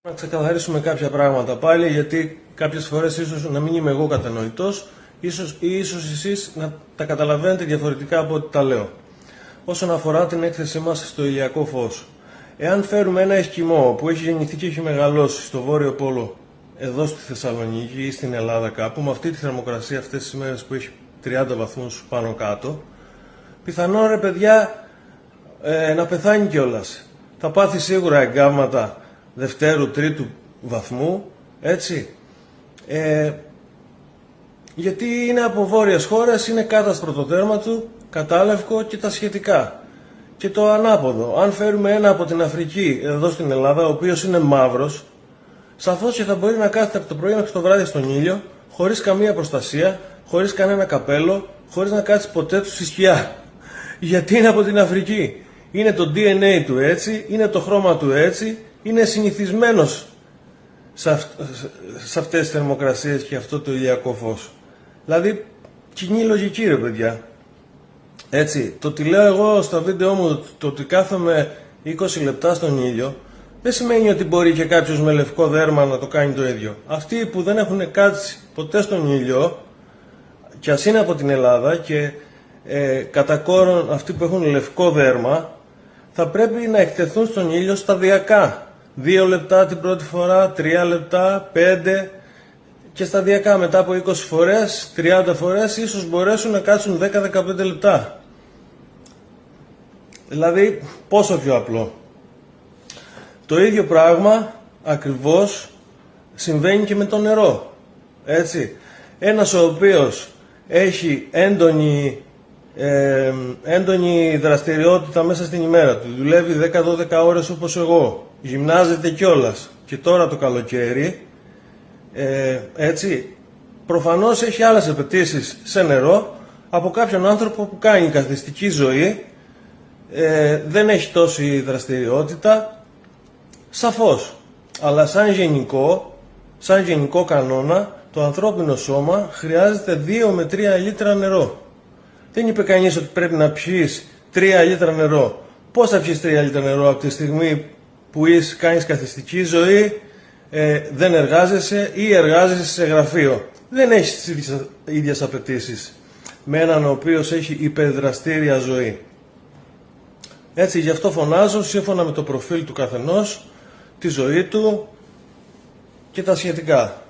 Να ξεκαθαρίσουμε κάποια πράγματα πάλι, γιατί κάποιες φορές ίσως να μην είμαι εγώ κατανοητός, ίσως εσείς να τα καταλαβαίνετε διαφορετικά από ό,τι τα λέω. Όσον αφορά την έκθεσή μας στο ηλιακό φως. Εάν φέρουμε ένα εσκιμό που έχει γεννηθεί και έχει μεγαλώσει στο Βόρειο Πόλο, εδώ στη Θεσσαλονίκη ή στην Ελλάδα κάπου, με αυτή τη θερμοκρασία αυτές τις ημέρες που έχει 30 βαθμούς πάνω κάτω, πιθανόν ρε παιδιά να πεθάνει κιόλας. Θα πάθει σίγουρα εγκάβματα δευτέρου, τρίτου βαθμού, έτσι. Γιατί είναι από βόρειες χώρες, είναι κάτω το δέρμα του, κατάλευκο και τα σχετικά. Και το ανάποδο, αν φέρουμε ένα από την Αφρική εδώ στην Ελλάδα, ο οποίος είναι μαύρος, σαφώς και θα μπορεί να κάθεται από το πρωί μέχρι το βράδυ στον ήλιο, χωρίς καμία προστασία, χωρίς κανένα καπέλο, χωρίς να κάτσει ποτέ του στη σκιά. Γιατί είναι από την Αφρική. Είναι το DNA του έτσι, είναι το χρώμα του έτσι, είναι συνηθισμένος σε αυτές τις θερμοκρασίες και αυτό το ηλιακό φως. Δηλαδή, κοινή λογική ρε παιδιά. Έτσι, το ότι λέω εγώ στο βίντεο μου, το ότι κάθομαι 20 λεπτά στον ήλιο, δεν σημαίνει ότι μπορεί και κάποιος με λευκό δέρμα να το κάνει το ίδιο. Αυτοί που δεν έχουν κάτσει ποτέ στον ήλιο, και ας είναι από την Ελλάδα και κατά κόρον αυτοί που έχουν λευκό δέρμα, θα πρέπει να εκτεθούν στον ήλιο σταδιακά. 2 λεπτά την πρώτη φορά, 3 λεπτά, 5 και σταδιακά μετά από 20 φορές, 30 φορές ίσως μπορέσουν να κάτσουν 10-15 λεπτά. Δηλαδή πόσο πιο απλό. Το ίδιο πράγμα ακριβώς συμβαίνει και με το νερό. Έτσι. Ένας ο οποίος έχει έντονη δραστηριότητα μέσα στην ημέρα του, δουλεύει 10-12 ώρες όπως εγώ, γυμνάζεται κιόλας και τώρα το καλοκαίρι, έτσι, προφανώς έχει άλλες απαιτήσεις σε νερό από κάποιον άνθρωπο που κάνει καθιστική ζωή, δεν έχει τόση δραστηριότητα, σαφώς. Αλλά σαν γενικό κανόνα, το ανθρώπινο σώμα χρειάζεται 2 με 3 λίτρα νερό. Δεν είπε κανείς ότι πρέπει να πιείς 3 λίτρα νερό. Πώς θα πιείς 3 λίτρα νερό από τη στιγμή που κάνεις καθιστική ζωή, δεν εργάζεσαι ή εργάζεσαι σε γραφείο. Δεν έχεις τις ίδιες απαιτήσεις με έναν ο οποίος έχει υπερδραστήρια ζωή. Έτσι, γι' αυτό φωνάζω σύμφωνα με το προφίλ του καθενός, τη ζωή του και τα σχετικά.